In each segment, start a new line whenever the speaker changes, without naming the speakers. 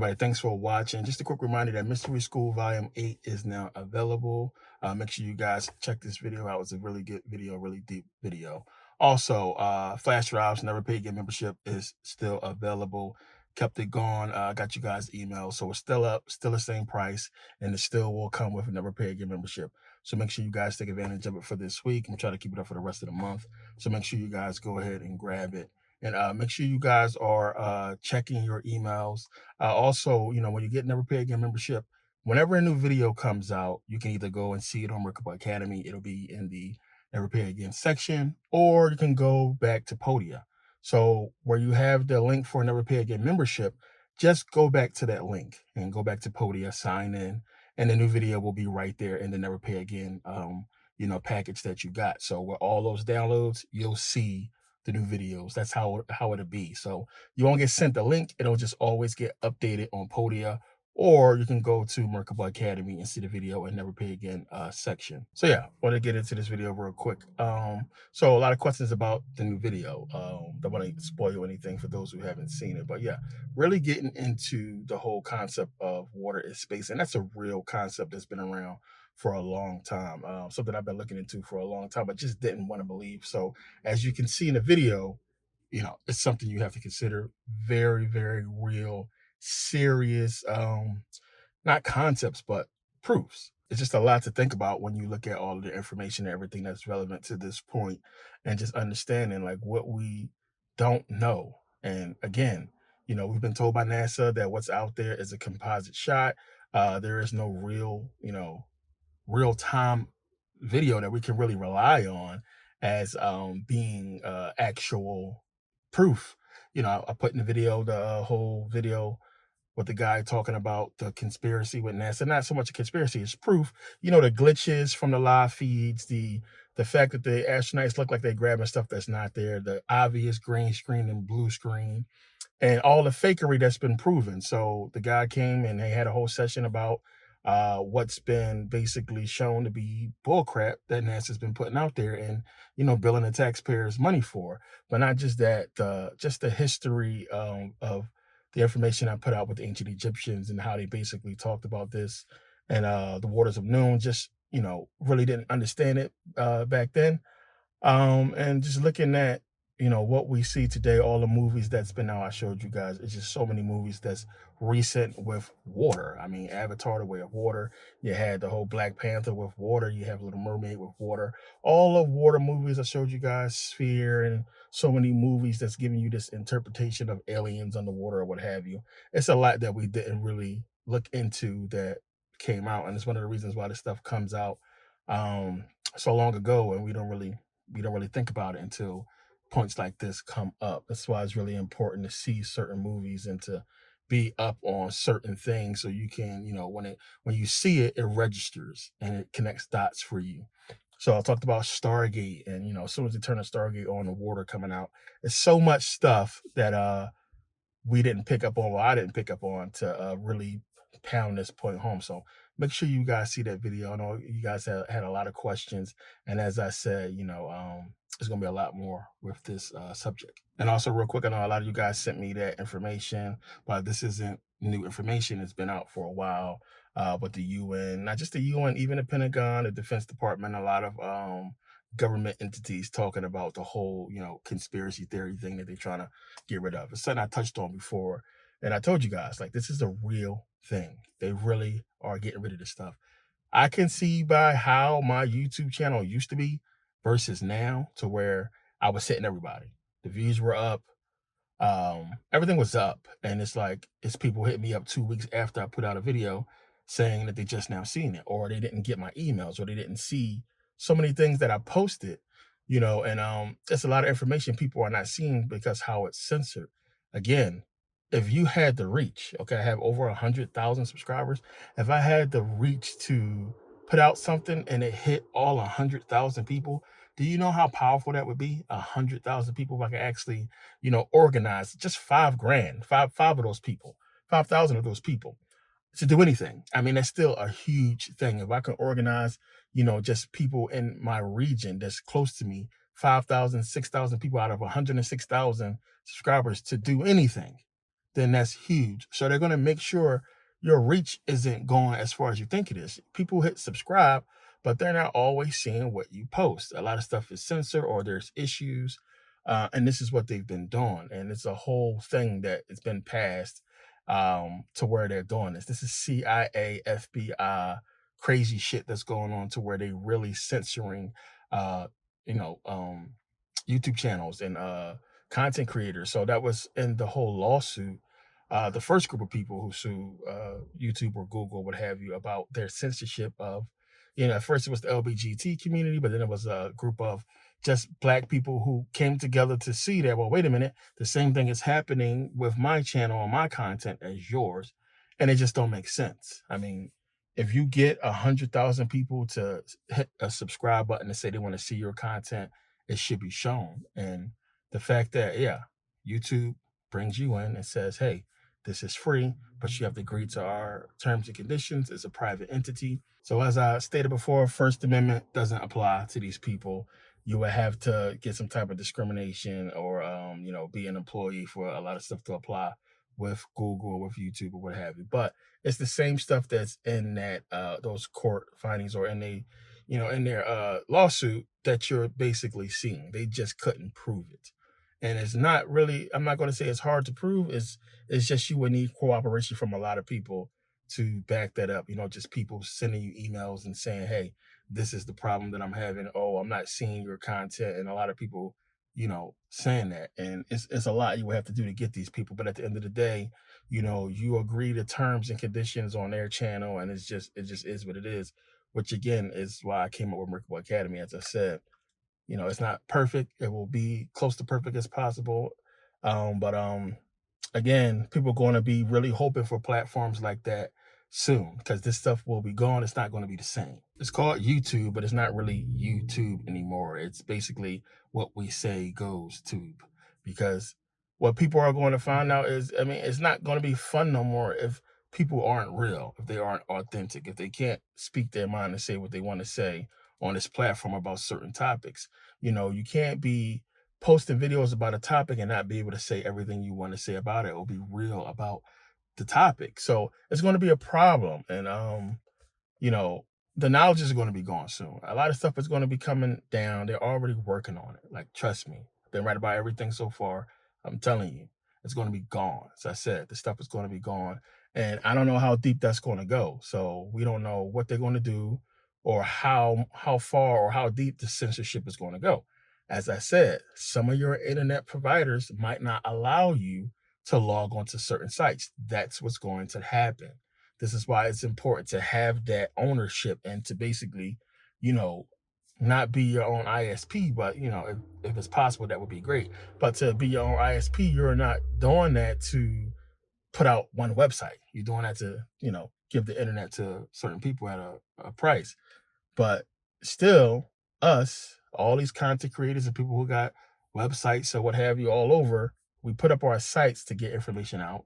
everybody, thanks for watching. Just a quick reminder that Mystery School Volume 8 is now available. Make sure you guys check this video out. It's a really good video, really deep video. Also, flash drives, never paid your membership is still available. Kept it going, got you guys email. So it's still up, still the same price, and it still will come with a never paid your membership. So make sure you guys take advantage of it for this week. I'm trying to keep it up for the rest of the month. So make sure you guys go ahead and grab it. And make sure you guys are checking your emails. Also, when you get Never Pay Again membership, whenever a new video comes out, you can either go and see it on Merkabah Academy. It'll be in the Never Pay Again section, or you can go back to Podia. So where you have the link for Never Pay Again membership, just go back to that link and go back to Podia, sign in, and the new video will be right there in the Never Pay Again package that you got. So with all those downloads, you'll see the new videos. That's how it'll be. So you won't get sent the link. It'll just always get updated on Podia, or you can go to Merkabah Academy and see the video and Never Pay Again section. So yeah, want to get into this video real quick. So a lot of questions about the new video. Don't want to spoil anything for those who haven't seen it, but yeah, really getting into the whole concept of water is space, and that's a real concept that's been around for a long time. Something I've been looking into for a long time, but just didn't want to believe. So as you can see in the video, it's something you have to consider. Very, very real, serious, not concepts, but proofs. It's just a lot to think about when you look at all of the information and everything that's relevant to this point, and just understanding like what we don't know. And again, we've been told by NASA that what's out there is a composite shot. There is no real time video that we can really rely on as being actual proof. I put in the video the whole video with the guy talking about the conspiracy with NASA. Not so much a conspiracy, it's proof. The glitches from the live feeds, the fact that the astronauts look like they're grabbing stuff that's not there, the obvious green screen and blue screen, and all the fakery that's been proven. So the guy came and they had a whole session about what's been basically shown to be bullcrap that NASA's been putting out there and, billing the taxpayers money for. But not just that, just the history of the information I put out with the ancient Egyptians and how they basically talked about this, and the waters of noon, just, really didn't understand it back then. And just looking at, what we see today, all the movies that's been out, I showed you guys, it's just so many movies that's recent with water. I mean, Avatar, The Way of Water, you had the whole Black Panther with water, you have Little Mermaid with water, all of water movies I showed you guys, Sphere, and so many movies that's giving you this interpretation of aliens underwater or what have you. It's a lot that we didn't really look into that came out, and it's one of the reasons why this stuff comes out so long ago, and we don't really think about it until points like this come up. That's why it's really important to see certain movies and to be up on certain things, so you can, when you see it, it registers and it connects dots for you. So I talked about Stargate, and as soon as they turn a Stargate on, the water coming out. It's so much stuff that we didn't pick up on, well, I didn't pick up on to really pound this point home. So make sure you guys see that video. I know you guys had a lot of questions. And as I said, it's going to be a lot more with this subject. And also real quick, I know a lot of you guys sent me that information, but this isn't new information. It's been out for a while with the UN, not just the UN, even the Pentagon, the Defense Department, a lot of government entities talking about the whole, conspiracy theory thing that they're trying to get rid of. It's something I touched on before. And I told you guys, like, this is a real thing. They really are getting rid of this stuff. I can see by how my YouTube channel used to be versus now, to where I was hitting everybody. The views were up. Everything was up. And it's people hitting me up 2 weeks after I put out a video saying that they just now seen it, or they didn't get my emails, or they didn't see so many things that I posted, and it's a lot of information people are not seeing because how it's censored. Again, if you had the reach, okay, I have over 100,000 subscribers. If I had the reach to put out something and it hit all 100,000 people, do you know how powerful that would be? 100,000 people. If I could actually, organize just 5 grand, five of those people, 5,000 of those people to do anything. I mean, that's still a huge thing. If I can organize, just people in my region that's close to me, 5,000, 6,000 people out of 106,000 subscribers to do anything, then that's huge. So they're going to make sure your reach isn't going as far as you think it is. People hit subscribe, but they're not always seeing what you post. A lot of stuff is censored or there's issues. And this is what they've been doing. And it's a whole thing that it's been passed to where they're doing this. This is CIA, FBI, crazy shit that's going on to where they really censoring, uh, you know, YouTube channels and content creators. So that was in the whole lawsuit. The first group of people who sued YouTube or Google, what have you, about their censorship of, at first it was the LBGT community, but then it was a group of just Black people who came together to see that, well, wait a minute, the same thing is happening with my channel and my content as yours, and it just don't make sense. I mean, if you get 100,000 people to hit a subscribe button and say they want to see your content, it should be shown. And the fact that, yeah, YouTube brings you in and says, hey, this is free, but you have to agree to our terms and conditions. It's a private entity. So as I stated before, First Amendment doesn't apply to these people. You would have to get some type of discrimination or, be an employee for a lot of stuff to apply with Google or with YouTube or what have you. But it's the same stuff that's in that those court findings or in their lawsuit that you're basically seeing. They just couldn't prove it. And it's not really, I'm not going to say it's hard to prove. It's just you would need cooperation from a lot of people to back that up. Just people sending you emails and saying, hey, this is the problem that I'm having. Oh, I'm not seeing your content. And a lot of people, saying that. And it's a lot you would have to do to get these people. But at the end of the day, you agree to terms and conditions on their channel, and it just is what it is, which again is why I came up with Merkabah Academy. As I said, it's not perfect. It will be close to perfect as possible. But again, people are going to be really hoping for platforms like that soon, because this stuff will be gone. It's not going to be the same. It's called YouTube, but it's not really YouTube anymore. It's basically what we say goes tube, because what people are going to find out is, I mean, it's not going to be fun no more if people aren't real, if they aren't authentic, if they can't speak their mind and say what they want to say on this platform about certain topics. You can't be posting videos about a topic and not be able to say everything you want to say about it or be real about the topic. So it's going to be a problem. And you know, the knowledge is going to be gone soon. A lot of stuff is going to be coming down. They're already working on it. Like, trust me, been right about everything so far. I'm telling you, it's going to be gone. As I said, the stuff is going to be gone. And I don't know how deep that's going to go. So we don't know what they're going to do or how far or how deep the censorship is going to go. As I said, some of your internet providers might not allow you to log on to certain sites. That's what's going to happen. This is why it's important to have that ownership and to basically, not be your own ISP, but if it's possible, that would be great. But to be your own ISP, you're not doing that to put out one website. You're doing that to, give the internet to certain people at a price. But still, us, all these content creators and people who got websites or what have you all over, we put up our sites to get information out,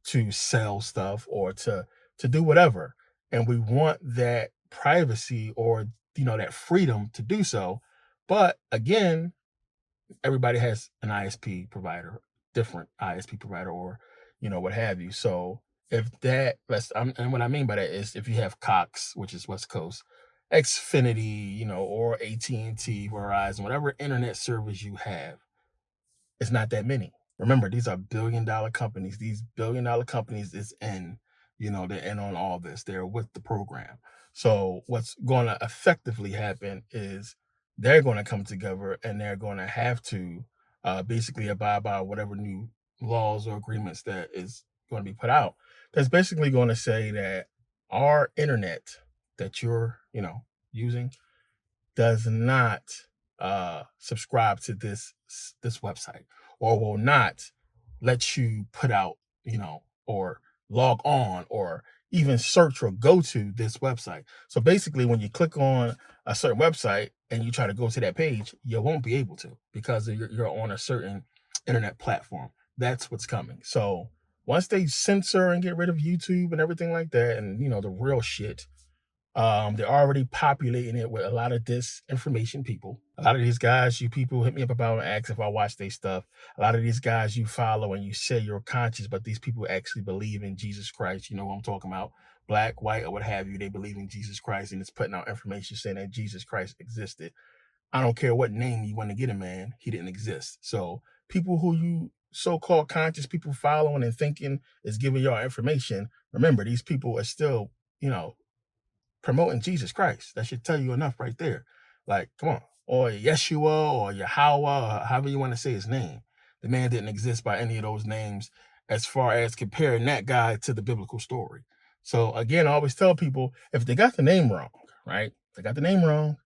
to sell stuff, or to do whatever. And we want that privacy or that freedom to do so. But again, everybody has an ISP provider, different ISP provider, or what have you. So if that, and what I mean by that is if you have Cox, which is West Coast, Xfinity, or AT&T, Verizon, whatever internet service you have, it's not that many. Remember, these are billion-dollar companies. These billion-dollar companies is in, they're in on all this. They're with the program. So what's going to effectively happen is they're going to come together and they're going to have to basically abide by whatever new laws or agreements that is going to be put out. That's basically going to say that our internet that you're, using does not subscribe to this website, or will not let you put out, or log on or even search or go to this website. So basically, when you click on a certain website and you try to go to that page, you won't be able to, because you're on a certain internet platform. That's what's coming. So once they censor and get rid of YouTube and everything like that, and the real shit, They're already populating it with a lot of disinformation people. A lot of these guys, you people hit me up about and ask if I watch their stuff. A lot of these guys you follow and you say you're conscious, but these people actually believe in Jesus Christ. You know what I'm talking about? Black, white, or what have you. They believe in Jesus Christ, and it's putting out information saying that Jesus Christ existed. I don't care what name you want to get him, man. He didn't exist. So people who you so-called conscious people following and thinking is giving y'all information, remember, these people are still, you know, promoting Jesus Christ. That should tell you enough right there. Like, come on. Or Yeshua or Yahweh, or however you want to say his name. The man didn't exist by any of those names as far as comparing that guy to the biblical story. So again, I always tell people, if they got the name wrong, right? They got the name wrong.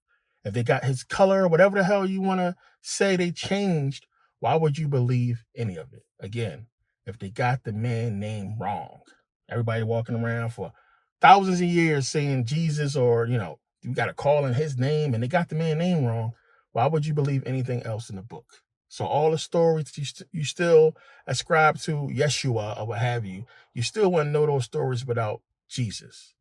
If they got his color, whatever the hell you want to say they changed, why would you believe any of it? Again, if they got the man name wrong. Everybody walking around for thousands of years saying Jesus, or, you know, you got to call in his name, and they got the man name wrong. Why would you believe anything else in the book? So all the stories you still ascribe to Yeshua or what have you, you still wouldn't know those stories without Jesus.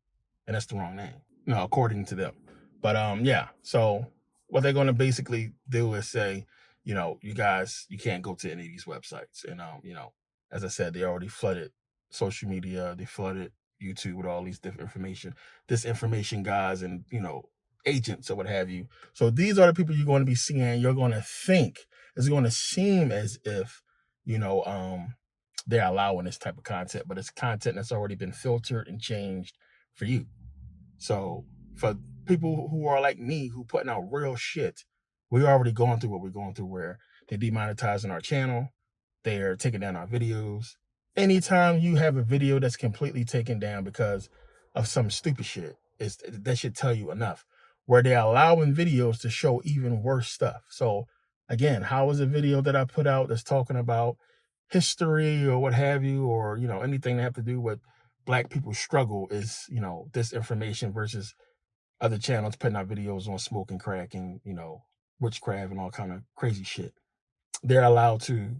And that's the wrong name, you know, according to them. But yeah, so what they're going to basically do is say, you know, you guys, you can't go to any of these websites. And you know, as I said, they already flooded social media, they flooded YouTube with all these different information, disinformation guys, and, you know, agents or what have you. So these are the people you're going to be seeing. You're going to think it's going to seem as if, you know, they're allowing this type of content, but it's content that's already been filtered and changed for you. So for people who are like me, who putting out real shit, we're already going through what we're going through, where they're demonetizing our channel, they're taking down our videos. Anytime you have a video that's completely taken down because of some stupid shit, that should tell you enough. Where they're allowing videos to show even worse stuff. So again, how is a video that I put out that's talking about history or what have you, or, you know, anything that have to do with black people's struggle, is, you know, disinformation, versus other channels putting out videos on smoking crack and, you know, witchcraft and all kind of crazy shit. They're allowed to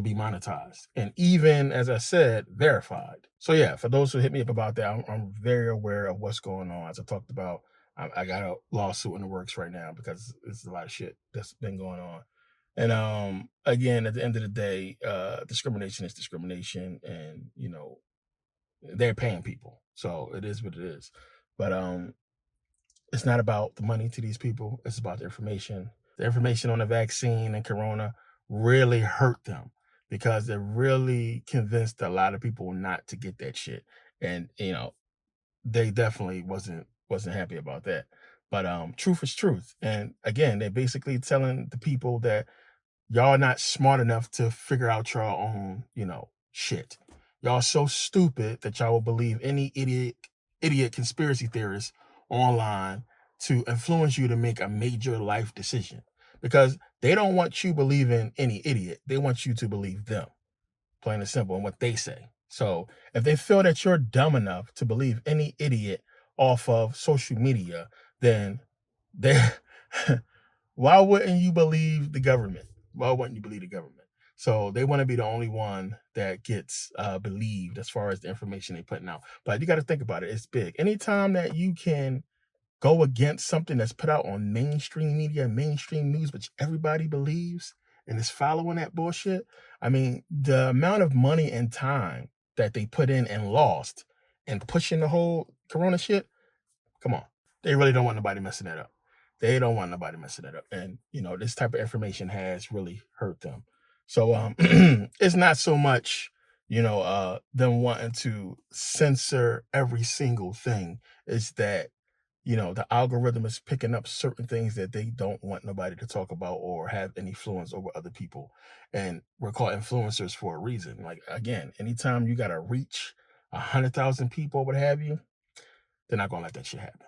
be monetized, and even, as I said, verified. So yeah, for those who hit me up about that, I'm very aware of what's going on. As I talked about, I got a lawsuit in the works right now because there's a lot of shit that's been going on. And again, at the end of the day, discrimination is discrimination, and, you know, they're paying people, so it is what it is. But it's not about the money to these people. It's about the information. The information on the vaccine and Corona really hurt them, because they really convinced a lot of people not to get that shit. And, you know, they definitely wasn't happy about that. But truth is truth. And again, they're basically telling the people that y'all not smart enough to figure out your own, you know, shit. Y'all so stupid that y'all will believe any idiot conspiracy theorist online to influence you to make a major life decision, because they don't want you believing any idiot. They want you to believe them, plain and simple, and what they say. So if they feel that you're dumb enough to believe any idiot off of social media, then they why wouldn't you believe the government? Why wouldn't you believe the government? So they want to be the only one that gets believed as far as the information they're putting out. But you got to think about it. It's big. Anytime that you can go against something that's put out on mainstream media, mainstream news, which everybody believes and is following that bullshit. I mean, the amount of money and time that they put in and lost and pushing the whole Corona shit, come on. They really don't want nobody messing that up. They don't want nobody messing it up. And, you know, this type of information has really hurt them. So it's not so much, you know, them wanting to censor every single thing. It's that, you know, the algorithm is picking up certain things that they don't want nobody to talk about or have any influence over other people. And we're called influencers for a reason. Like, again, anytime you got to reach 100,000 people, what have you, they're not going to let that shit happen.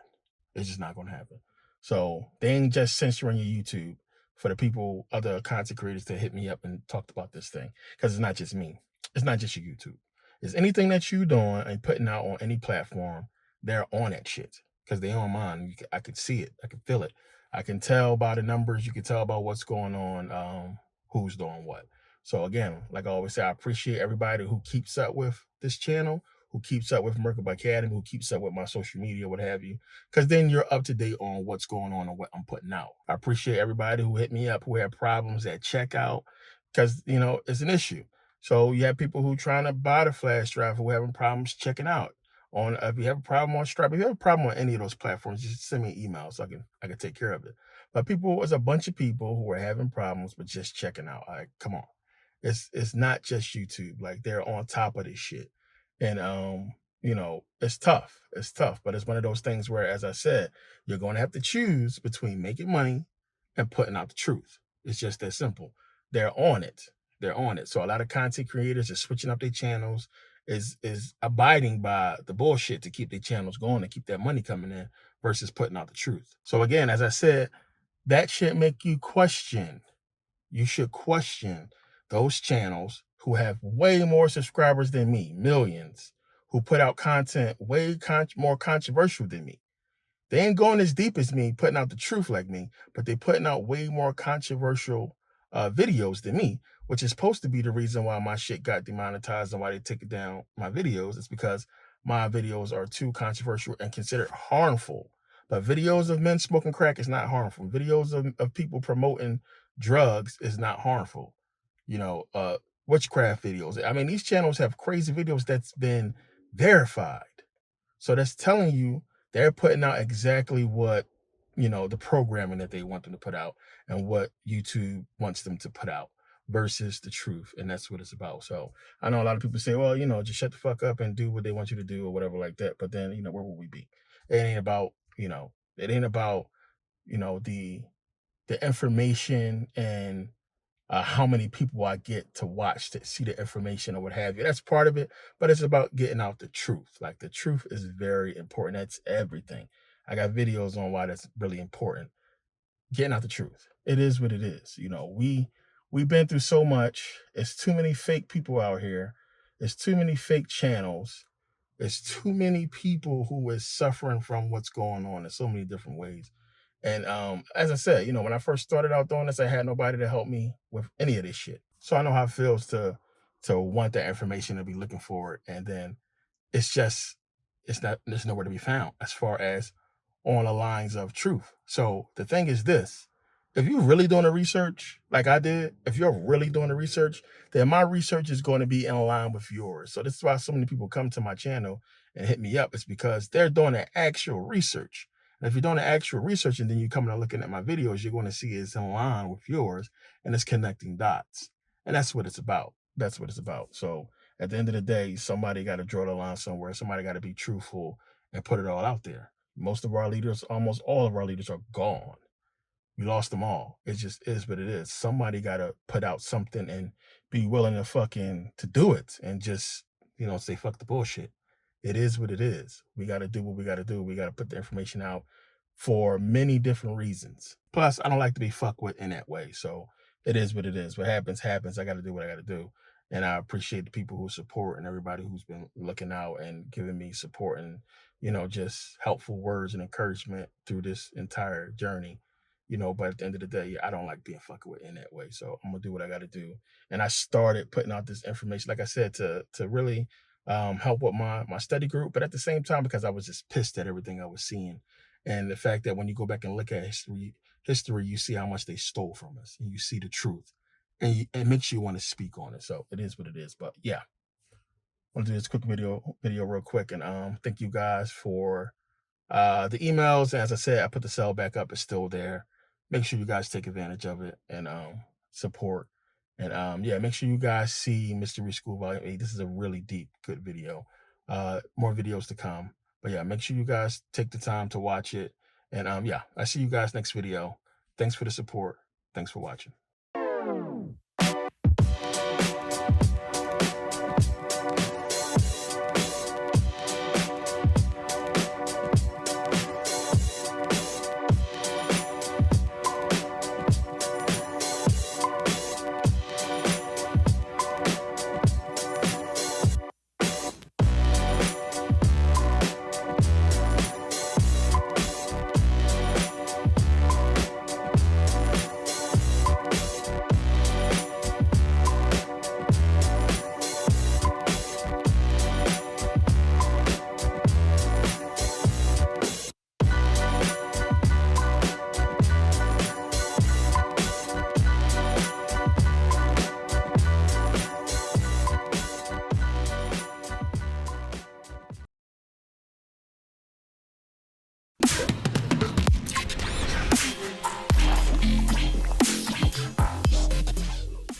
It's just not going to happen. So they ain't just censoring your YouTube for the people, other content creators that hit me up and talked about this thing. Because it's not just me. It's not just your YouTube. It's anything that you doing and putting out on any platform, they're on that shit. Because they on mine. I could see it. I can feel it. I can tell by the numbers. You can tell about what's going on, who's doing what. So again, like I always say, I appreciate everybody who keeps up with this channel, who keeps up with Merkabah Academy, who keeps up with my social media, what have you, because then you're up to date on what's going on and what I'm putting out. I appreciate everybody who hit me up, who had problems at checkout, because, it's an issue. So you have people who trying to buy the flash drive who having problems checking out. If you have a problem on Stripe, if you have a problem on any of those platforms, just send me an email so I can take care of it. But there's a bunch of people who are having problems with just checking out. Like, come on. It's not just YouTube. Like, they're on top of this shit. And it's tough. It's tough. But it's one of those things where, as I said, you're gonna have to choose between making money and putting out the truth. It's just that simple. They're on it. They're on it. So a lot of content creators are switching up their channels, is abiding by the bullshit to keep their channels going and keep that money coming in versus putting out the truth. So again, as I said, that should make you question. You should question those channels who have way more subscribers than me, millions, who put out content way more controversial than me. They ain't going as deep as me, putting out the truth like me, but they putting out way more controversial videos than me, which is supposed to be the reason why my shit got demonetized and why they took down my videos. It's because my videos are too controversial and considered harmful. But videos of men smoking crack is not harmful. Videos of people promoting drugs is not harmful. Witchcraft videos. I mean, these channels have crazy videos that's been verified. So that's telling you they're putting out exactly what, the programming that they want them to put out and what YouTube wants them to put out versus the truth. And that's what it's about. So I know a lot of people say, well, just shut the fuck up and do what they want you to do or whatever like that. But then, where will we be? It ain't about, it ain't about, the information and how many people I get to watch to see the information or what have you. That's part of it, but it's about getting out the truth. Like, the truth is very important. That's everything. I got videos on why that's really important. Getting out the truth. It is what it is. We've been through so much. It's too many fake people out here. It's too many fake channels. It's too many people who is suffering from what's going on in so many different ways. And as I said, when I first started out doing this, I had nobody to help me with any of this shit. So I know how it feels to want that information, to be looking for it, and then there's nowhere to be found as far as on the lines of truth. So the thing is this: if you're really doing the research like I did, if you're really doing the research, then my research is going to be in line with yours. So this is why so many people come to my channel and hit me up. It's because they're doing the actual research. And if you're doing the actual research and then you're coming and looking at my videos, you're going to see it's in line with yours and it's connecting dots. And that's what it's about. That's what it's about. So at the end of the day, somebody got to draw the line somewhere. Somebody got to be truthful and put it all out there. Most of our leaders, almost all of our leaders, are gone. We lost them all. It just is what it is. Somebody got to put out something and be willing to do it and just, say, fuck the bullshit. It is what it is. We got to do what we got to do. We got to put the information out for many different reasons. Plus, I don't like to be fucked with in that way. So it is what it is. What happens, happens. I got to do what I got to do. And I appreciate the people who support and everybody who's been looking out and giving me support and, just helpful words and encouragement through this entire journey. But at the end of the day, I don't like being fucked with in that way. So I'm gonna do what I gotta do. And I started putting out this information, like I said, to really help with my study group, but at the same time, because I was just pissed at everything I was seeing. And the fact that when you go back and look at history, you see how much they stole from us and you see the truth. And it makes you want to speak on it. So it is what it is. But yeah, I want to do this quick video real quick. And thank you guys for the emails. As I said, I put the sale back up. It's still there. Make sure you guys take advantage of it and support. And yeah, make sure you guys see Mystery School Volume 8. This is a really deep, good video. More videos to come. But yeah, make sure you guys take the time to watch it. And yeah, I see you guys next video. Thanks for the support. Thanks for watching.